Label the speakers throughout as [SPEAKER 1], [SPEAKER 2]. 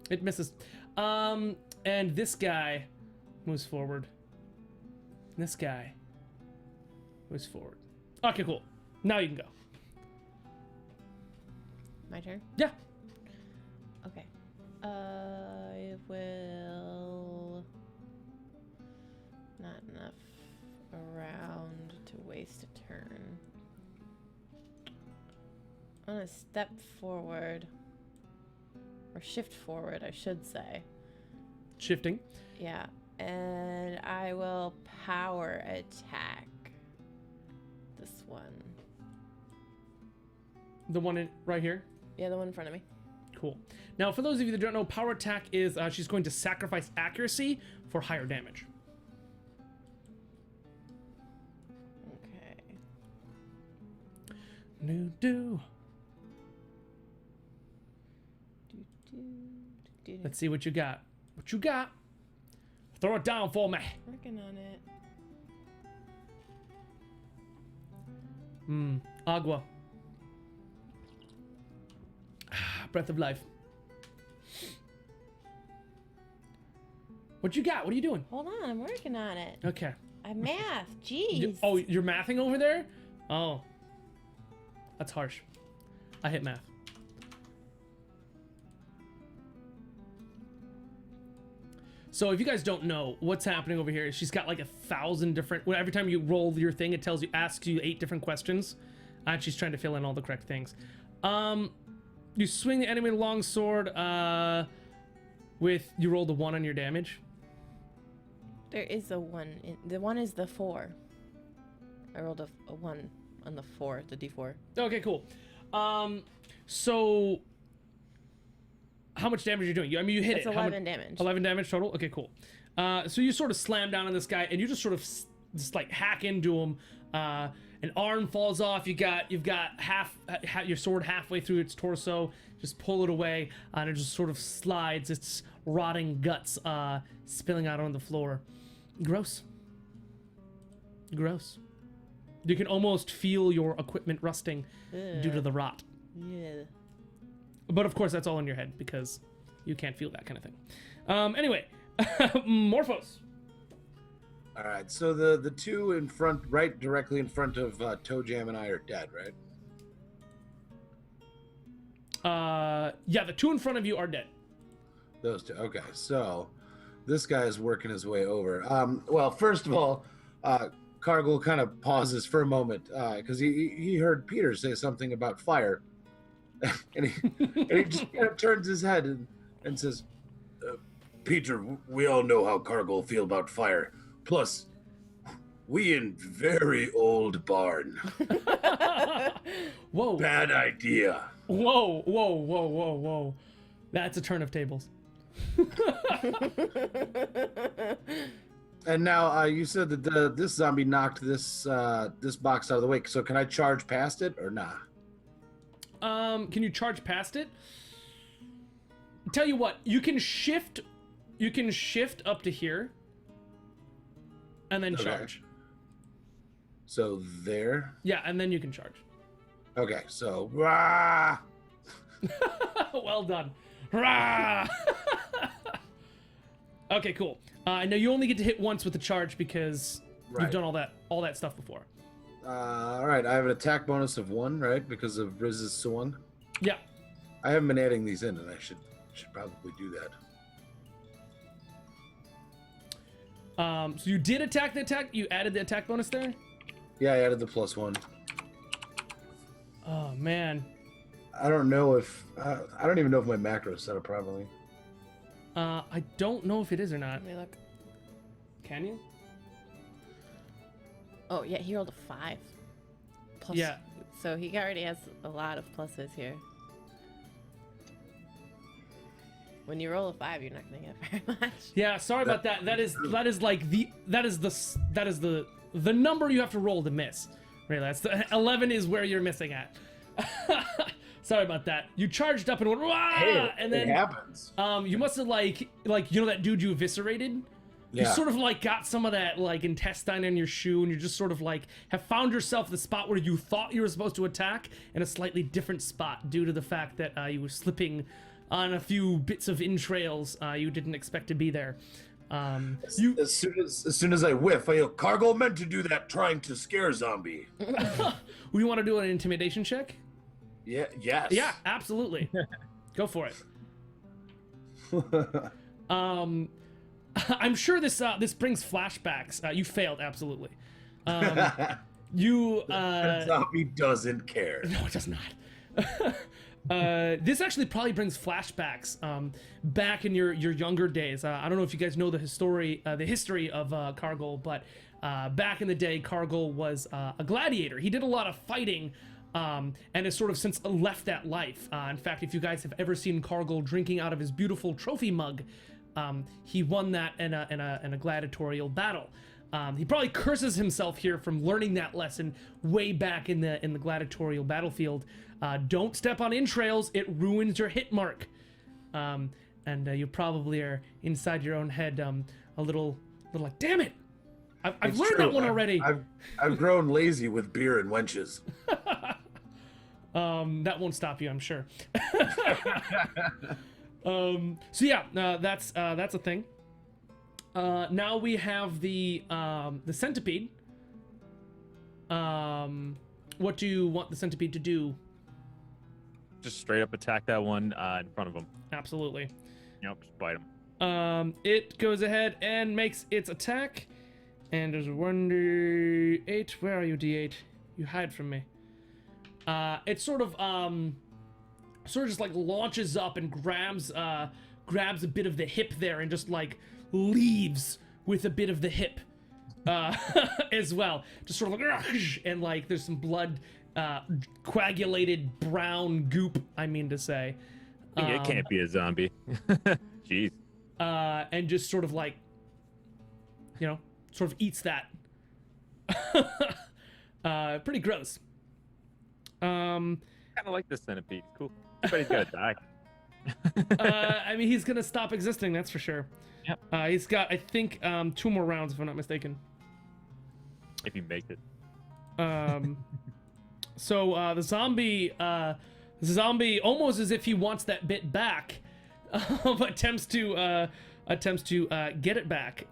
[SPEAKER 1] It misses. And this guy moves forward. This guy moves forward. Okay, cool. Now you can go.
[SPEAKER 2] My turn?
[SPEAKER 1] Yeah.
[SPEAKER 2] Okay. I will... Not enough around to waste a turn. I'm gonna step forward. Or shift forward, I should say.
[SPEAKER 1] Shifting.
[SPEAKER 2] Yeah. And I will power attack this one.
[SPEAKER 1] The one right here?
[SPEAKER 2] Yeah, the one in front of me.
[SPEAKER 1] Cool. Now, for those of you that don't know, power attack is she's going to sacrifice accuracy for higher damage.
[SPEAKER 2] Okay.
[SPEAKER 1] Do. Let's see what you got. What you got? Throw it down for me.
[SPEAKER 2] Working on it.
[SPEAKER 1] Agua. Breath of life. What you got? What are you doing?
[SPEAKER 2] Hold on, I'm working on it.
[SPEAKER 1] Okay.
[SPEAKER 2] I math. Jeez.
[SPEAKER 1] You're mathing over there? Oh. That's harsh. I hit math. So if you guys don't know what's happening over here, she's got like 1,000 different, every time you roll your thing, it tells you, asks you 8 different questions. And she's trying to fill in all the correct things. You swing the enemy longsword, you rolled a 1 on your damage.
[SPEAKER 2] There is a 1. The 1 is the 4. I rolled a 1 on the 4, the d4.
[SPEAKER 1] Okay, cool. So how much damage are you doing? I mean, you hit
[SPEAKER 2] It's
[SPEAKER 1] it.
[SPEAKER 2] 11 damage.
[SPEAKER 1] 11 damage total? Okay, cool. So you sort of slam down on this guy, and you just sort of just like hack into him. An arm falls off. You've got half your sword halfway through its torso. Just pull it away, and it just sort of slides. Its rotting guts spilling out on the floor. Gross. Gross. You can almost feel your equipment rusting due to the rot.
[SPEAKER 2] Yeah.
[SPEAKER 1] But of course, that's all in your head because you can't feel that kind of thing. Anyway, Morphos.
[SPEAKER 3] All right, so the two in front, right directly in front of Toe Jam and I are dead, right?
[SPEAKER 1] Yeah, the two in front of you are dead.
[SPEAKER 3] Those two. Okay, so this guy is working his way over. Well, first of all, Cargill kind of pauses for a moment because he heard Peter say something about fire, and he just kind of turns his head and says, "Peter, we all know how Cargill feel about fire. Plus, we in very old barn.
[SPEAKER 1] Whoa!
[SPEAKER 3] Bad idea.
[SPEAKER 1] Whoa! That's a turn of tables."
[SPEAKER 3] And now you said that this zombie knocked this box out of the way. So can I charge past it or nah?
[SPEAKER 1] Can you charge past it? Tell you what, you can shift up to here, and then charge.
[SPEAKER 3] So there.
[SPEAKER 1] Yeah, and then you can charge.
[SPEAKER 3] Okay, so rah!
[SPEAKER 1] Well done. Rah! Okay, cool. Now you only get to hit once with the charge because you've done all that stuff before.
[SPEAKER 3] All right, I have an attack bonus of 1, right, because of Riz's swung.
[SPEAKER 1] Yeah.
[SPEAKER 3] I haven't been adding these in, and I should probably do that.
[SPEAKER 1] So you did attack the attack. You added the attack bonus there.
[SPEAKER 3] Yeah, I added the +1.
[SPEAKER 1] Oh man.
[SPEAKER 3] I don't know if I don't even know if my macro is set up properly.
[SPEAKER 1] I don't know if it is or not.
[SPEAKER 2] Let me look.
[SPEAKER 1] Can you?
[SPEAKER 2] Oh, yeah, he rolled a 5. Plus,
[SPEAKER 1] Yeah.
[SPEAKER 2] So he already has a lot of pluses here. When you roll a 5, you're not gonna get very much.
[SPEAKER 1] Yeah, sorry about that. That is like the number you have to roll to miss. Really, that's the 11 is where you're missing at. Sorry about that. You charged up and went, Wah!
[SPEAKER 3] Hey,
[SPEAKER 1] and then
[SPEAKER 3] it happens.
[SPEAKER 1] You must have like you know that dude you eviscerated. You
[SPEAKER 3] Yeah.
[SPEAKER 1] sort of like got some of that like intestine in your shoe, and you just sort of like have found yourself the spot where you thought you were supposed to attack in a slightly different spot due to the fact that you were slipping on a few bits of entrails you didn't expect to be there.
[SPEAKER 3] As soon as I whiff, I yell, "Cargo meant to do that, trying to scare zombie."
[SPEAKER 1] We want to do an intimidation check?
[SPEAKER 3] Yeah. Yes.
[SPEAKER 1] Yeah, absolutely. Go for it. I'm sure this brings flashbacks. You failed, absolutely. You
[SPEAKER 3] Zombie doesn't care.
[SPEAKER 1] No, it does not. This actually probably brings flashbacks back in your younger days. I don't know if you guys know the history of Cargill, but back in the day, Cargill was a gladiator. He did a lot of fighting, and has sort of since left that life. In fact, if you guys have ever seen Cargill drinking out of his beautiful trophy mug, he won that in a gladiatorial battle. He probably curses himself here from learning that lesson way back in the gladiatorial battlefield. Don't step on entrails; it ruins your hit mark. And you probably are inside your own head, a little like, damn it! I've learned that one already.
[SPEAKER 3] I've grown lazy with beer and wenches.
[SPEAKER 1] That won't stop you, I'm sure. So yeah, that's a thing. Now we have the centipede. What do you want the centipede to do?
[SPEAKER 4] Just straight up attack that one in front of him.
[SPEAKER 1] Absolutely.
[SPEAKER 4] Yep, just bite him.
[SPEAKER 1] It goes ahead and makes its attack. And there's 1d8. Where are you, d8? You hide from me. It sort of just like launches up and grabs a bit of the hip there and just like leaves with a bit of the hip as well. Just sort of like, and like there's some blood, coagulated brown goop, I mean to say.
[SPEAKER 4] It can't be a zombie. Jeez.
[SPEAKER 1] And just sort of like, sort of eats that. Pretty gross.
[SPEAKER 4] Kind of like the centipede. Cool. But he's gonna die.
[SPEAKER 1] I mean, he's gonna stop existing, that's for sure.
[SPEAKER 4] Yep.
[SPEAKER 1] He's got, I think, 2 more rounds, if I'm not mistaken.
[SPEAKER 4] If he makes it.
[SPEAKER 1] So the zombie, almost as if he wants that bit back, attempts to get it back.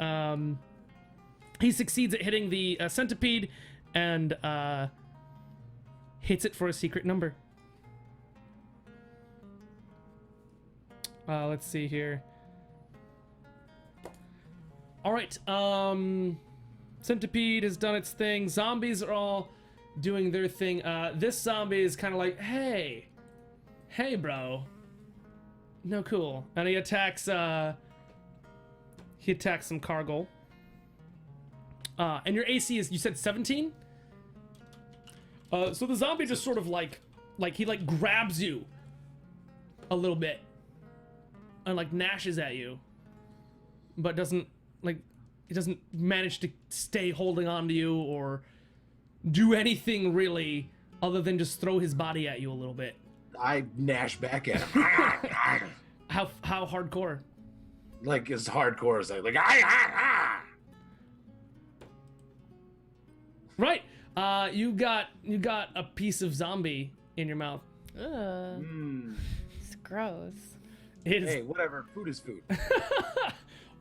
[SPEAKER 1] He succeeds at hitting the centipede and hits it for a secret number. Let's see here. All right. Centipede has done its thing. Zombies are all doing their thing. This zombie is kind of like, hey, bro. No, cool. And he attacks some Cargill. And your AC is, you said 17? So the zombie just sort of like he like grabs you a little bit and like gnashes at you, but doesn't he doesn't manage to stay holding on to you or do anything really other than just throw his body at you a little bit.
[SPEAKER 3] I gnash back at him.
[SPEAKER 1] How hardcore?
[SPEAKER 3] Like as hardcore as I like.
[SPEAKER 1] Right. You got a piece of zombie in your mouth.
[SPEAKER 2] Ugh. It's gross.
[SPEAKER 1] It is.
[SPEAKER 3] Hey, whatever. Food is food.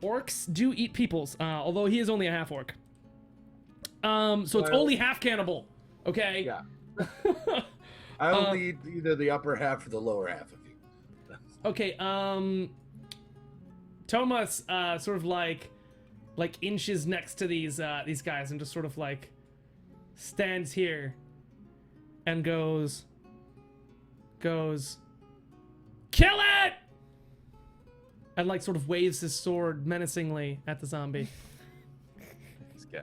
[SPEAKER 1] Orcs do eat peoples, although he is only a half orc. So it's
[SPEAKER 3] Well,
[SPEAKER 1] only half cannibal. Okay.
[SPEAKER 3] Yeah. I only eat either the upper half or the lower half of you.
[SPEAKER 1] Okay. Thomas sort of like inches next to these guys and just sort of like stands here and goes, kill it! And like sort of waves his sword menacingly at the zombie.
[SPEAKER 4] This guy.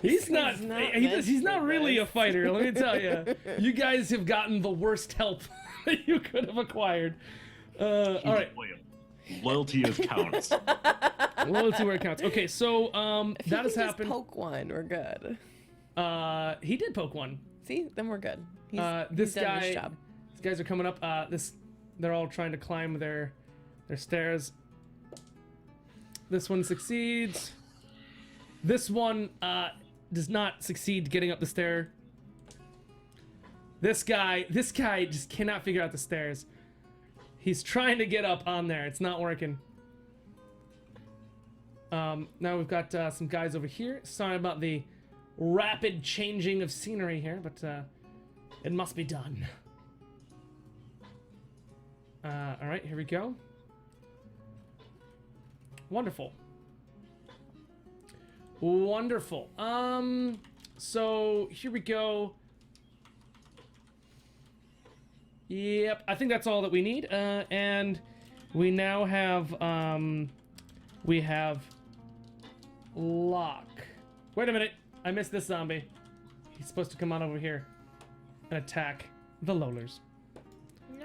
[SPEAKER 1] He's not really a fighter, let me tell you. You guys have gotten the worst help that you could have acquired. All right.
[SPEAKER 5] Loyalty is counts.
[SPEAKER 1] Loyalty where it counts. Okay, so
[SPEAKER 2] If
[SPEAKER 1] that has
[SPEAKER 2] he can just
[SPEAKER 1] happened.
[SPEAKER 2] poke one, we're good.
[SPEAKER 1] He did poke one.
[SPEAKER 2] See, then we're good. He's
[SPEAKER 1] This
[SPEAKER 2] done
[SPEAKER 1] guy,
[SPEAKER 2] his job.
[SPEAKER 1] these guys are coming up. They're all trying to climb their stairs. This one succeeds. This one does not succeed getting up the stair. This guy just cannot figure out the stairs. He's trying to get up on there. It's not working. Now we've got some guys over here. Sorry about the rapid changing of scenery here, but it must be done. All right, here we go. Wonderful. Wonderful. So here we go. Yep, I think that's all that we need. And we now have, we have Lock. Wait a minute, I missed this zombie. He's supposed to come on over here and attack the Lolers.
[SPEAKER 2] No.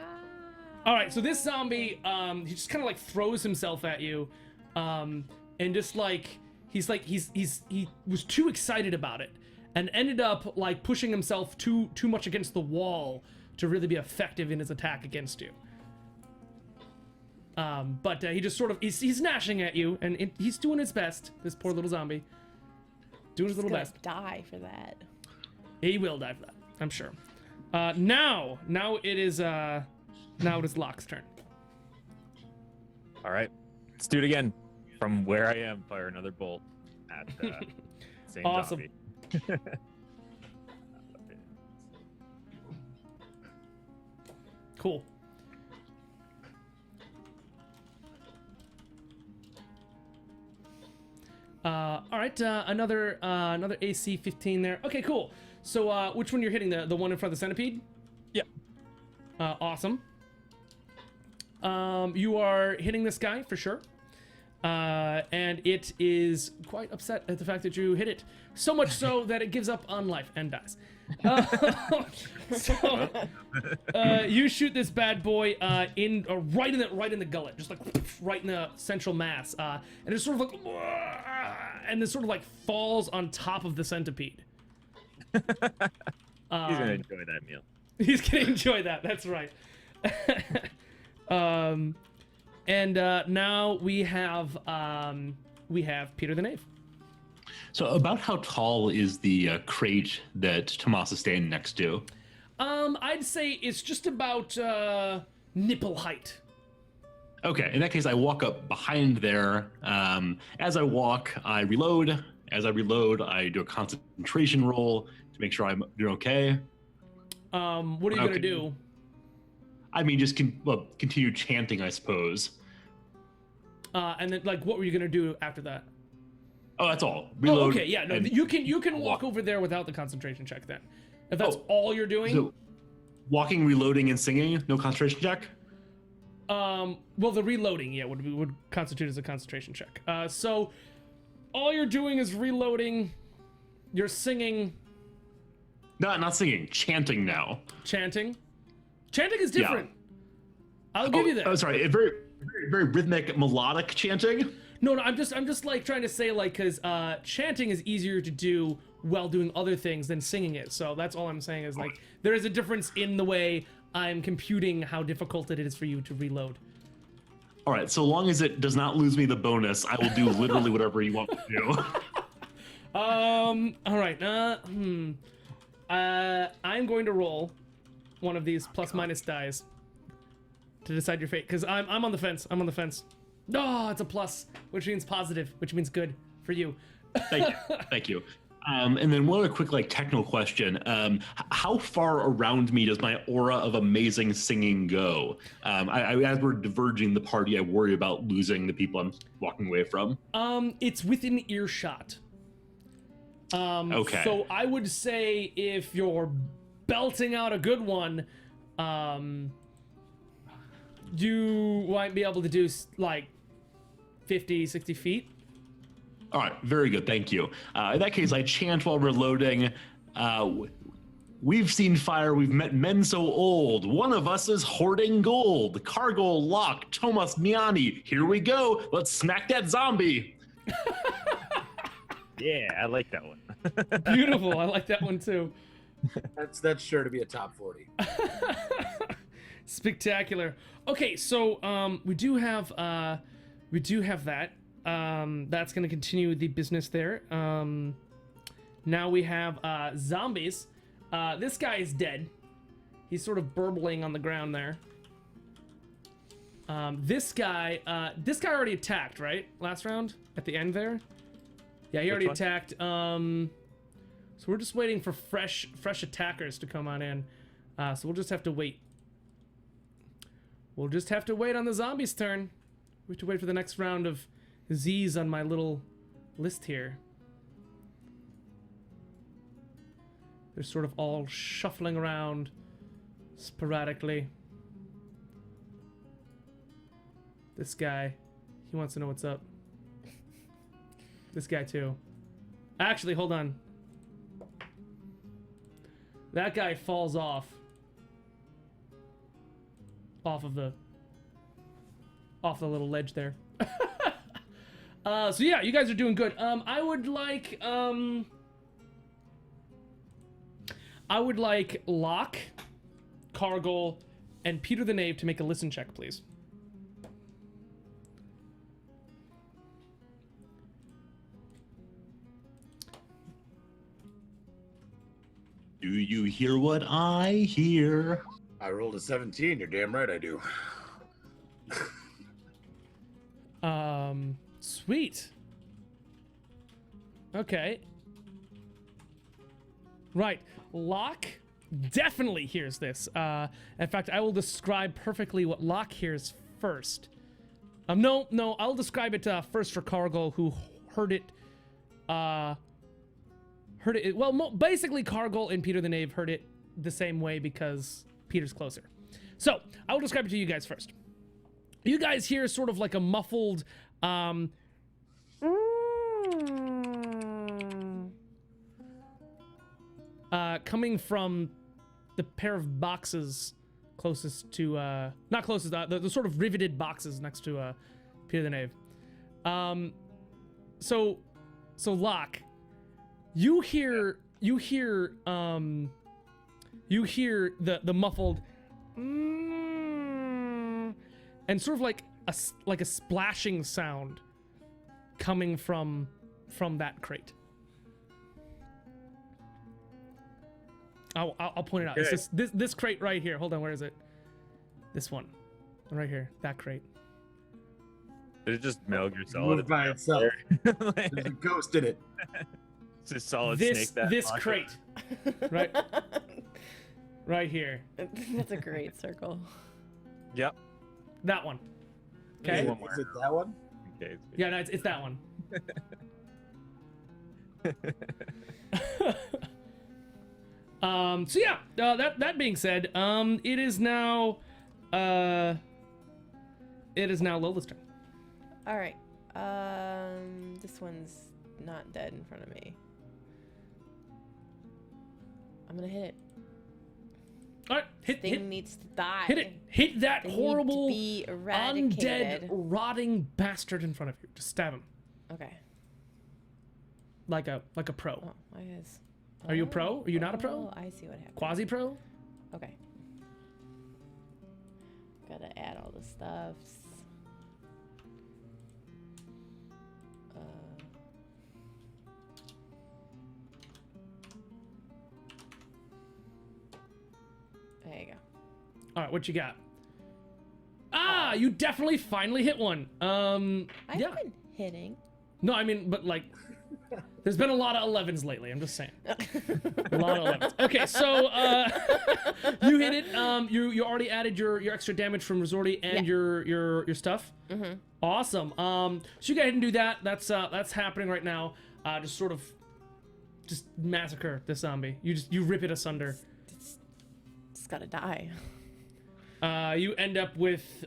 [SPEAKER 1] All right, so this zombie, he just kind of like throws himself at you, and just like he was too excited about it, and ended up like pushing himself too much against the wall to really be effective in his attack against you. But he just sort of he's gnashing at you, and he's doing his best. This poor little zombie, doing his little
[SPEAKER 2] He's
[SPEAKER 1] best.
[SPEAKER 2] gonna die for that.
[SPEAKER 1] He will die for that, I'm sure. Now it is Locke's turn.
[SPEAKER 4] All right, let's do it again. From where I am, fire another bolt at same
[SPEAKER 1] Awesome.
[SPEAKER 4] zombie.
[SPEAKER 1] Cool. All right, another AC 15 there. Okay, cool. So which one you're hitting? The one in front of the centipede?
[SPEAKER 4] Yeah.
[SPEAKER 1] Awesome. You are hitting this guy for sure. And it is quite upset at the fact that you hit it. So much so that it gives up on life and dies. So you shoot this bad boy right in the gullet, just like right in the central mass, and it's sort of like, and then sort of like falls on top of the centipede.
[SPEAKER 4] He's gonna enjoy that meal.
[SPEAKER 1] He's gonna enjoy that. That's right. And now we have Peter the Knave.
[SPEAKER 5] So about how tall is the crate that Tomas is standing next to?
[SPEAKER 1] I'd say it's just about nipple height.
[SPEAKER 5] Okay, in that case, I walk up behind there. As I walk, I reload. As I reload, I do a concentration roll to make sure I'm doing okay.
[SPEAKER 1] What are you gonna do?
[SPEAKER 5] I mean, just continue chanting, I suppose.
[SPEAKER 1] And then, like, what were you gonna do after that?
[SPEAKER 5] Oh, that's all. Reload.
[SPEAKER 1] Oh, okay, yeah, no, you can walk over there without the concentration check then. If that's all you're doing.
[SPEAKER 5] So, walking, reloading, and singing, no concentration check?
[SPEAKER 1] Well, the reloading, yeah, would constitute as a concentration check. So, all you're doing is reloading. You're singing.
[SPEAKER 5] No, not singing. Chanting now.
[SPEAKER 1] Chanting. Chanting is different. Yeah. I'll give you that.
[SPEAKER 5] Oh, sorry. A very, very, very rhythmic, melodic chanting.
[SPEAKER 1] No, I'm just like trying to say, like, because chanting is easier to do while doing other things than singing it. So that's all I'm saying is, like, there is a difference in the way I'm computing how difficult it is for you to reload.
[SPEAKER 5] All right, so long as it does not lose me the bonus, I will do literally whatever you want me to do.
[SPEAKER 1] All right. I'm going to roll one of these plus minus dice to decide your fate, because I'm on the fence. I'm on the fence. No, it's a plus, which means positive, which means good for you.
[SPEAKER 5] Thank you. And then one other quick, like, technical question. How far around me does my aura of amazing singing go? As we're diverging the party, I worry about losing the people I'm walking away from.
[SPEAKER 1] It's within earshot.
[SPEAKER 5] Okay.
[SPEAKER 1] So I would say if you're belting out a good one, you might be able to do like 50, 60 feet.
[SPEAKER 5] All right, very good, thank you. In that case, I chant while reloading. We've seen fire, we've met men so old. One of us is hoarding gold. Cargo Lock, Tomas Miani. Here we go. Let's smack that zombie.
[SPEAKER 4] Yeah, I like that one.
[SPEAKER 1] Beautiful. I like that one too.
[SPEAKER 3] That's sure to be a top 40.
[SPEAKER 1] Spectacular. Okay, so we do have that. that's going to continue the business there. Now we have zombies. This guy is dead. He's sort of burbling on the ground there. This guy already attacked, right? Last round at the end there. Yeah, he already attacked. So we're just waiting for fresh attackers to come on in. So we'll just have to wait. We'll just have to wait on the zombies' turn. We have to wait for the next round of Z's on my little list here. They're sort of all shuffling around sporadically. This guy, he wants to know what's up. This guy too. Actually, hold on. That guy falls off of the little ledge there. So yeah, you guys are doing good. I would like Locke, Cargill, and Peter the Knave to make a listen check, please.
[SPEAKER 5] Do you hear what I hear?
[SPEAKER 3] I rolled a 17. You're damn right I do.
[SPEAKER 1] Sweet. Okay. Right. Locke definitely hears this. In fact, I will describe perfectly what Locke hears first. No, I'll describe it first for Cargill, who heard it. Well, basically, Cargill and Peter the Knave heard it the same way because Peter's closer. So I will describe it to you guys first. You guys hear sort of like a muffled, coming from the pair of boxes closest to, not closest, the sort of riveted boxes next to Peter the Knave. So Locke, you hear the muffled and sort of like a splashing sound coming from that crate. I'll point it out.
[SPEAKER 4] Okay.
[SPEAKER 1] It's this crate right here. Hold on, where is it? This one, right here. That crate.
[SPEAKER 4] Did it just Metal Gear Solid?
[SPEAKER 3] Moved by itself. There's a ghost in it.
[SPEAKER 4] It's a solid
[SPEAKER 1] This
[SPEAKER 4] snake.
[SPEAKER 1] this crate, right here.
[SPEAKER 2] That's a great circle.
[SPEAKER 4] Yep.
[SPEAKER 1] That one. Okay.
[SPEAKER 4] One
[SPEAKER 3] Is it that one?
[SPEAKER 4] Okay.
[SPEAKER 1] Yeah, no, it's that one. So yeah, that being said, it is now Lola's turn.
[SPEAKER 2] All right. This one's not dead in front of me. I'm gonna hit it.
[SPEAKER 1] All right,
[SPEAKER 2] Thing needs to die.
[SPEAKER 1] hit it. Hit that
[SPEAKER 2] They
[SPEAKER 1] horrible,
[SPEAKER 2] need to be eradicated.
[SPEAKER 1] undead, rotting bastard in front of you. Just stab him
[SPEAKER 2] Okay.
[SPEAKER 1] like a pro.
[SPEAKER 2] Oh, I guess.
[SPEAKER 1] Are you a pro? Are you not a pro?
[SPEAKER 2] Oh, I see what happened.
[SPEAKER 1] Quasi-pro?
[SPEAKER 2] Okay. Gotta add all the stuffs. There you go.
[SPEAKER 1] All right, what you got? Ah, you definitely finally hit one.
[SPEAKER 2] I've
[SPEAKER 1] Yeah.
[SPEAKER 2] been hitting.
[SPEAKER 1] No, I mean, but like, there's been a lot of 11s lately. I'm just saying. A lot of 11s. Okay, so you hit it. You already added your extra damage from Resorti and your stuff.
[SPEAKER 2] Mm-hmm.
[SPEAKER 1] Awesome. So you go ahead and do that. That's happening right now. Just sort of, just massacre this zombie. You rip it asunder.
[SPEAKER 2] It's gotta die.
[SPEAKER 1] You end up with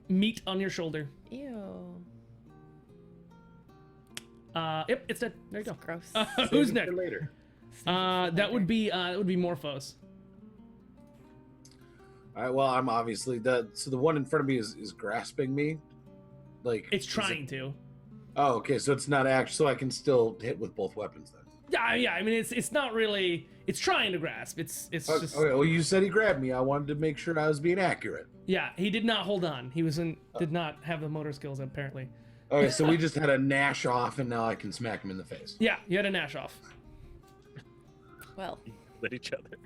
[SPEAKER 1] meat on your shoulder.
[SPEAKER 2] Ew.
[SPEAKER 1] Yep, it's dead. There you go.
[SPEAKER 2] Gross.
[SPEAKER 1] Who's
[SPEAKER 3] Save it
[SPEAKER 1] next?
[SPEAKER 3] for later.
[SPEAKER 1] That would be Morphos.
[SPEAKER 3] All right. Well, I'm obviously so the one in front of me is grasping me, like
[SPEAKER 1] It's trying to.
[SPEAKER 3] Oh, okay. So it's not actually. So I can still hit with both weapons then.
[SPEAKER 1] Yeah. I mean, it's not really. It's trying to grasp. It's just.
[SPEAKER 3] Okay. Well, you said he grabbed me. I wanted to make sure I was being accurate.
[SPEAKER 1] Yeah, he did not hold on. He did not have the motor skills apparently.
[SPEAKER 3] Okay, so we just had a Nash off, and now I can smack him in the face.
[SPEAKER 1] Yeah, you had a Nash off.
[SPEAKER 2] Well,
[SPEAKER 4] Let each other.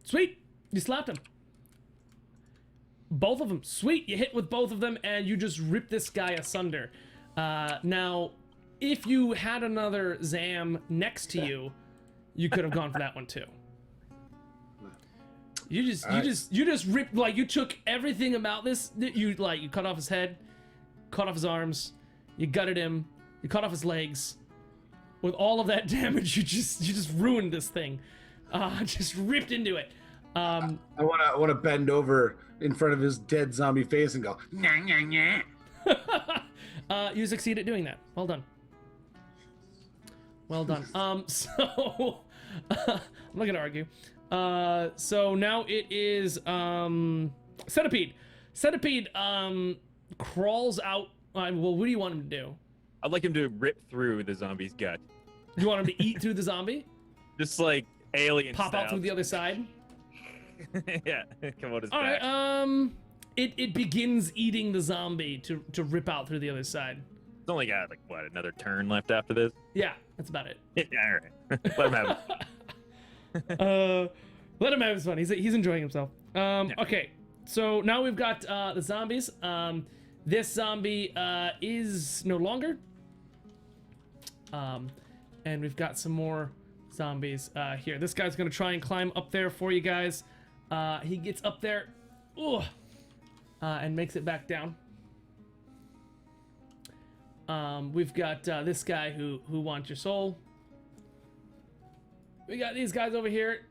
[SPEAKER 1] Sweet. You slapped him. Both of them. Sweet. You hit with both of them, and you just rip this guy asunder. Now, if you had another Zam next to you, you could have gone for that one too. You just ripped, like, you took everything about this. You cut off his head, cut off his arms, you gutted him, you cut off his legs. With all of that damage, you just ruined this thing. Just ripped into it.
[SPEAKER 3] I wanna bend over in front of his dead zombie face and go, nah, nah, nah.
[SPEAKER 1] You succeed at doing that. Well done. Well done. So I'm not gonna argue. So now it is Centipede. Centipede crawls out. Well, what do you want him to do?
[SPEAKER 4] I'd like him to rip through the zombie's gut.
[SPEAKER 1] You want him to eat through the zombie?
[SPEAKER 4] Just like alien
[SPEAKER 1] Pop out through the other side?
[SPEAKER 4] Yeah, come on his
[SPEAKER 1] All
[SPEAKER 4] back.
[SPEAKER 1] right, it begins eating the zombie to rip out through the other side.
[SPEAKER 4] It's only got like what, another turn left after this?
[SPEAKER 1] Yeah, that's about it.
[SPEAKER 4] Yeah, all right. Let him have it.
[SPEAKER 1] Let him have his fun. He's enjoying himself. Okay, so now we've got the zombies. This zombie is no longer. And we've got some more zombies here. This guy's gonna try and climb up there for you guys. He gets up there, and makes it back down. We've got this guy who wants your soul. We got these guys over here.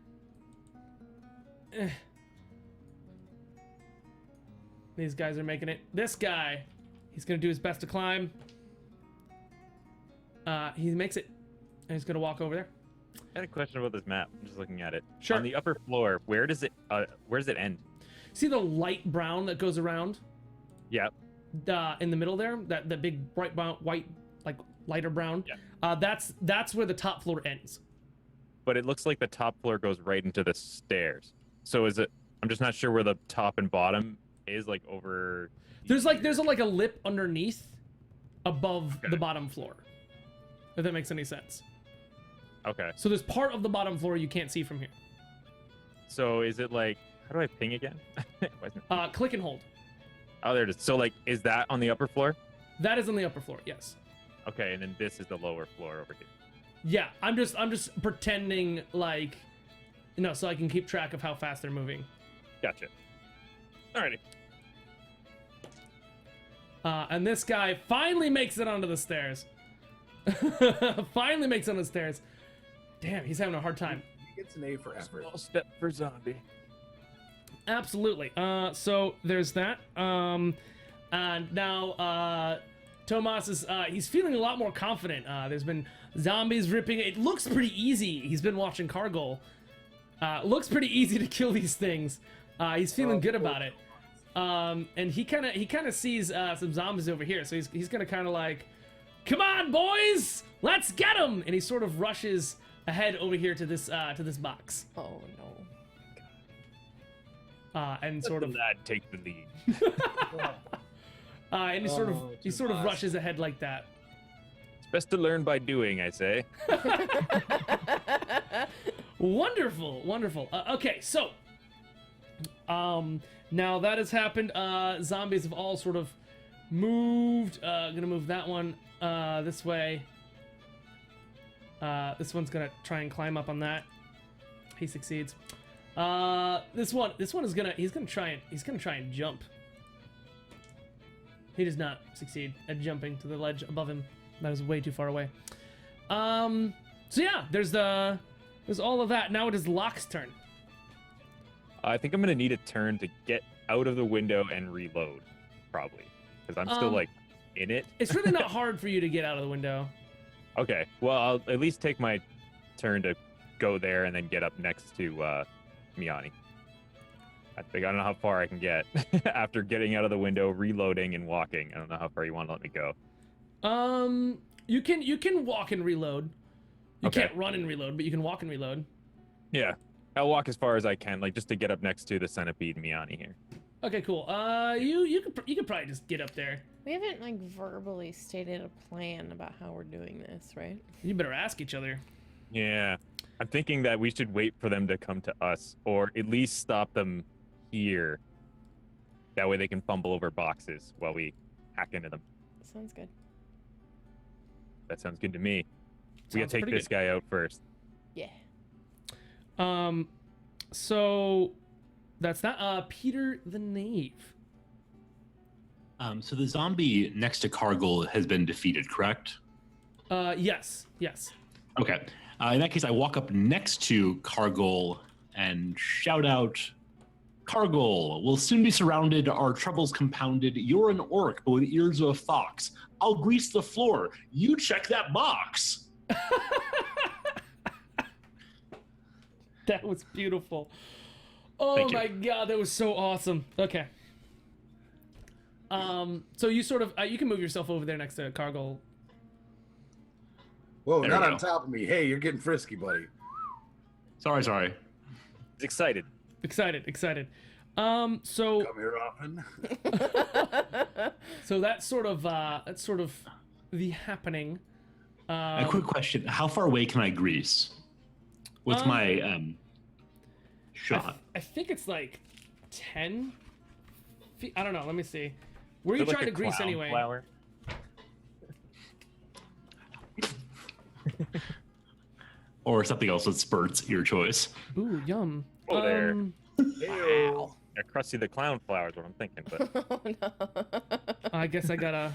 [SPEAKER 1] These guys are making it. This guy, he's gonna do his best to climb. He makes it, and he's gonna walk over there.
[SPEAKER 4] I had a question about this map. I'm just looking at it.
[SPEAKER 1] Sure.
[SPEAKER 4] On the upper floor, where does it end?
[SPEAKER 1] See the light brown that goes around?
[SPEAKER 4] Yeah.
[SPEAKER 1] In the middle there, that big bright brown, white, like lighter brown.
[SPEAKER 4] Yeah.
[SPEAKER 1] That's where the top floor ends.
[SPEAKER 4] But it looks like the top floor goes right into the stairs. So is it? I'm just not sure where the top and bottom is, like over.
[SPEAKER 1] There's a lip underneath, above the bottom floor. If that makes any sense.
[SPEAKER 4] Okay.
[SPEAKER 1] So there's part of the bottom floor you can't see from here.
[SPEAKER 4] So is it like? How do I ping again? Why isn't it-
[SPEAKER 1] Click and hold.
[SPEAKER 4] Oh, there it is. So like, is that on the upper floor?
[SPEAKER 1] That is on the upper floor. Yes.
[SPEAKER 4] Okay, and then this is the lower floor over here.
[SPEAKER 1] Yeah, I'm just pretending like, so I can keep track of how fast they're moving.
[SPEAKER 4] Gotcha. Alrighty.
[SPEAKER 1] And this guy finally makes it onto the stairs. Finally makes it on the stairs. Damn, he's having a hard time.
[SPEAKER 3] He gets an A for effort.
[SPEAKER 4] Small step for zombie.
[SPEAKER 1] Absolutely. So there's that. And now Tomas is he's feeling a lot more confident. There's been zombies ripping. It looks pretty easy. He's been watching Cargill. Looks pretty easy to kill these things. He's feeling good about it. And he kind of sees some zombies over here. So he's gonna kind of like, come on, boys, let's get them! And he sort of rushes ahead over here to this box.
[SPEAKER 2] oh no.
[SPEAKER 1] And sort of
[SPEAKER 4] lad take the lead.
[SPEAKER 1] and he sort of rushes ahead like that.
[SPEAKER 4] It's best to learn by doing, I say.
[SPEAKER 1] Wonderful. Okay, so now that has happened, zombies have all sort of moved. Gonna move that one this way. This one's gonna try and climb up on that. He succeeds. This one is gonna try and jump. He does not succeed at jumping to the ledge above him. That is way too far away. So yeah, there's all of that. Now it is Locke's turn.
[SPEAKER 4] I think I'm gonna need a turn to get out of the window and reload, probably, because I'm still like in it.
[SPEAKER 1] It's really not hard for you to get out of the window.
[SPEAKER 4] Okay, well I'll at least take my turn to go there and then get up next to Miani. I think I don't know how far I can get after getting out of the window, reloading, and walking. I don't know how far you want to let me go.
[SPEAKER 1] You can walk and reload. You
[SPEAKER 4] Okay.
[SPEAKER 1] can't run and reload, but you can walk and reload.
[SPEAKER 4] Yeah. I'll walk as far as I can, like just to get up next to the centipede Miani here.
[SPEAKER 1] Okay, cool. You could probably just get up there.
[SPEAKER 2] We haven't like verbally stated a plan about how we're doing this, right?
[SPEAKER 1] You better ask each other.
[SPEAKER 4] Yeah. I'm thinking that we should wait for them to come to us, or at least stop them here. That way they can fumble over boxes while we hack into them.
[SPEAKER 2] Sounds good.
[SPEAKER 4] That sounds good to me. We gotta
[SPEAKER 1] Sounds
[SPEAKER 4] take
[SPEAKER 1] pretty
[SPEAKER 4] this
[SPEAKER 1] good.
[SPEAKER 4] guy out first.
[SPEAKER 2] Yeah.
[SPEAKER 1] So that's that. Peter the Knave.
[SPEAKER 5] So the zombie next to Cargill has been defeated, correct?
[SPEAKER 1] Yes.
[SPEAKER 5] Okay. In that case, I walk up next to Cargill and shout out, Cargill, we'll soon be surrounded, our troubles compounded. You're an orc, but with ears of a fox. I'll grease the floor. You check that box.
[SPEAKER 1] That was beautiful. Oh
[SPEAKER 5] Thank you.
[SPEAKER 1] my god, that was so awesome. Okay. So you sort of you can move yourself over there next to Cargill.
[SPEAKER 3] Whoa,
[SPEAKER 5] There
[SPEAKER 3] not
[SPEAKER 5] we
[SPEAKER 3] on
[SPEAKER 5] go.
[SPEAKER 3] top of me. Hey, you're getting frisky, buddy.
[SPEAKER 5] Sorry.
[SPEAKER 4] He's excited.
[SPEAKER 1] Excited. So
[SPEAKER 3] Come here often.
[SPEAKER 1] so that's sort of the happening.
[SPEAKER 5] A quick question. How far away can I grease? What's my shot?
[SPEAKER 1] I think it's like 10 feet. I don't know. Let me see. Where are
[SPEAKER 4] Is
[SPEAKER 1] you
[SPEAKER 4] it like
[SPEAKER 1] trying
[SPEAKER 4] a
[SPEAKER 1] to grease
[SPEAKER 4] clown
[SPEAKER 1] anyway?
[SPEAKER 4] flower?
[SPEAKER 5] Or something else that spurts, your choice.
[SPEAKER 1] Ooh, yum.
[SPEAKER 4] Oh, there.
[SPEAKER 3] Hey-o.
[SPEAKER 4] Yeah, Krusty the Clown flower is what I'm thinking, but
[SPEAKER 2] Oh no.
[SPEAKER 1] I guess I gotta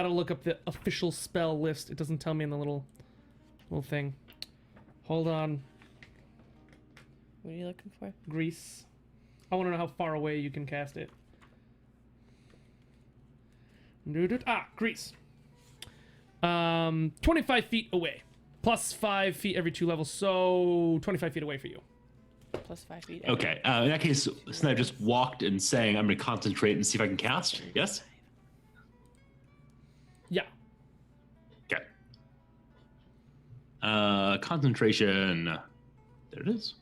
[SPEAKER 1] look up the official spell list. It doesn't tell me in the little thing. Hold on.
[SPEAKER 2] What are you looking for?
[SPEAKER 1] Grease. I want to know how far away you can cast it. Grease. 25 feet away. Plus 5 feet every 2 levels, so 25 feet away for you.
[SPEAKER 2] Plus 5 feet.
[SPEAKER 5] Okay. In that case, since I just walked and saying I'm going to concentrate and see if I can cast. Yes?
[SPEAKER 1] Yeah.
[SPEAKER 5] Okay. Concentration. There it is.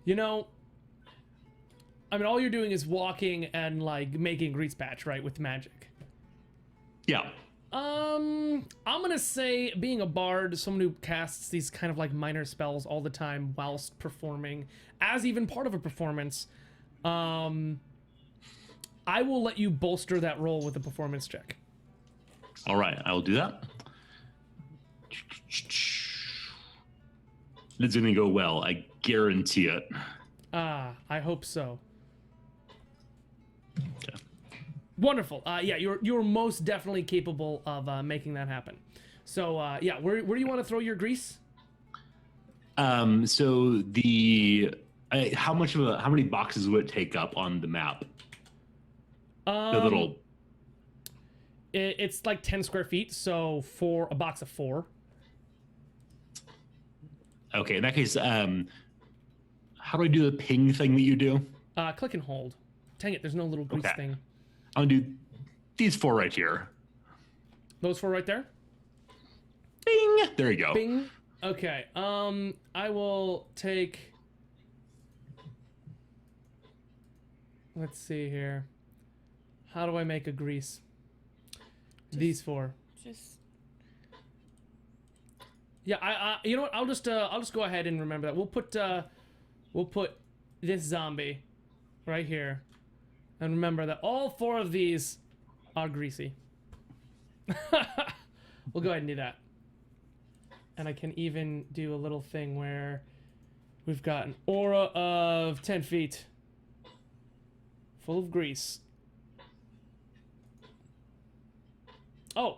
[SPEAKER 1] You know, I mean, all you're doing is walking and, like, making grease patch, right, with magic.
[SPEAKER 5] Yeah.
[SPEAKER 1] I'm gonna say, being a bard, someone who casts these kind of, like, minor spells all the time whilst performing, as even part of a performance, I will let you bolster that roll with a performance check.
[SPEAKER 5] All right. I will do that. It's going to go well. I guarantee it.
[SPEAKER 1] I hope so.
[SPEAKER 5] Okay.
[SPEAKER 1] Wonderful. Yeah, you're most definitely capable of making that happen. So yeah, where do you want to throw your grease?
[SPEAKER 5] So how many boxes would it take up on the map? The little.
[SPEAKER 1] It's like 10 square feet, so for a box of 4.
[SPEAKER 5] Okay, in that case, how do I do the ping thing that you do?
[SPEAKER 1] Click and hold. Dang it, there's no little grease
[SPEAKER 5] Okay.
[SPEAKER 1] thing.
[SPEAKER 5] I'll do these 4 right here.
[SPEAKER 1] Those 4 right there?
[SPEAKER 5] Bing! There you go.
[SPEAKER 1] Bing. Okay. I will take. Let's see here. How do I make a grease? These 4.
[SPEAKER 2] Just
[SPEAKER 1] Yeah, you know what? I'll just go ahead and remember that. We'll put this zombie right here, and remember that all 4 of these are greasy. We'll go ahead and do that. And I can even do a little thing where we've got an aura of 10 feet full of grease. Oh,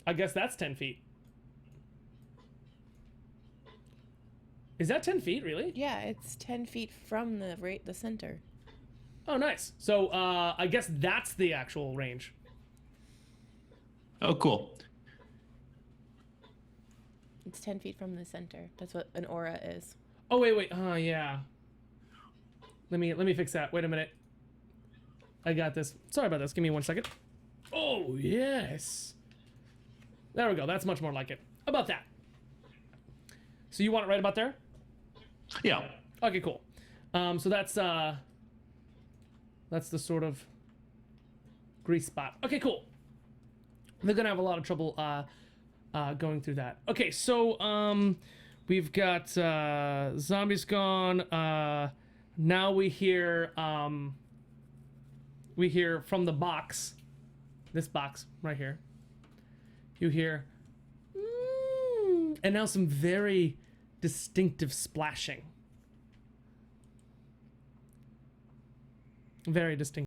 [SPEAKER 1] I guess that's 10 feet. Is that 10 feet, really?
[SPEAKER 2] yeah, it's 10 feet from the center.
[SPEAKER 1] Oh, nice. So, I guess that's the actual range.
[SPEAKER 5] Oh, cool.
[SPEAKER 2] It's 10 feet from the center. That's what an aura is.
[SPEAKER 1] Oh, wait. Oh, yeah. Let me fix that. Wait a minute. I got this. Sorry about this. Give me 1 second. Oh, yes. There we go. That's much more like it. How about that? So you want it right about there?
[SPEAKER 5] Yeah.
[SPEAKER 1] Okay, cool. So that's the sort of grease spot. Okay, cool. They're gonna have a lot of trouble going through that. Okay, so we've got zombies gone. Now we hear from the box, this box right here. You hear, and now some very distinctive splashing. Very distinct.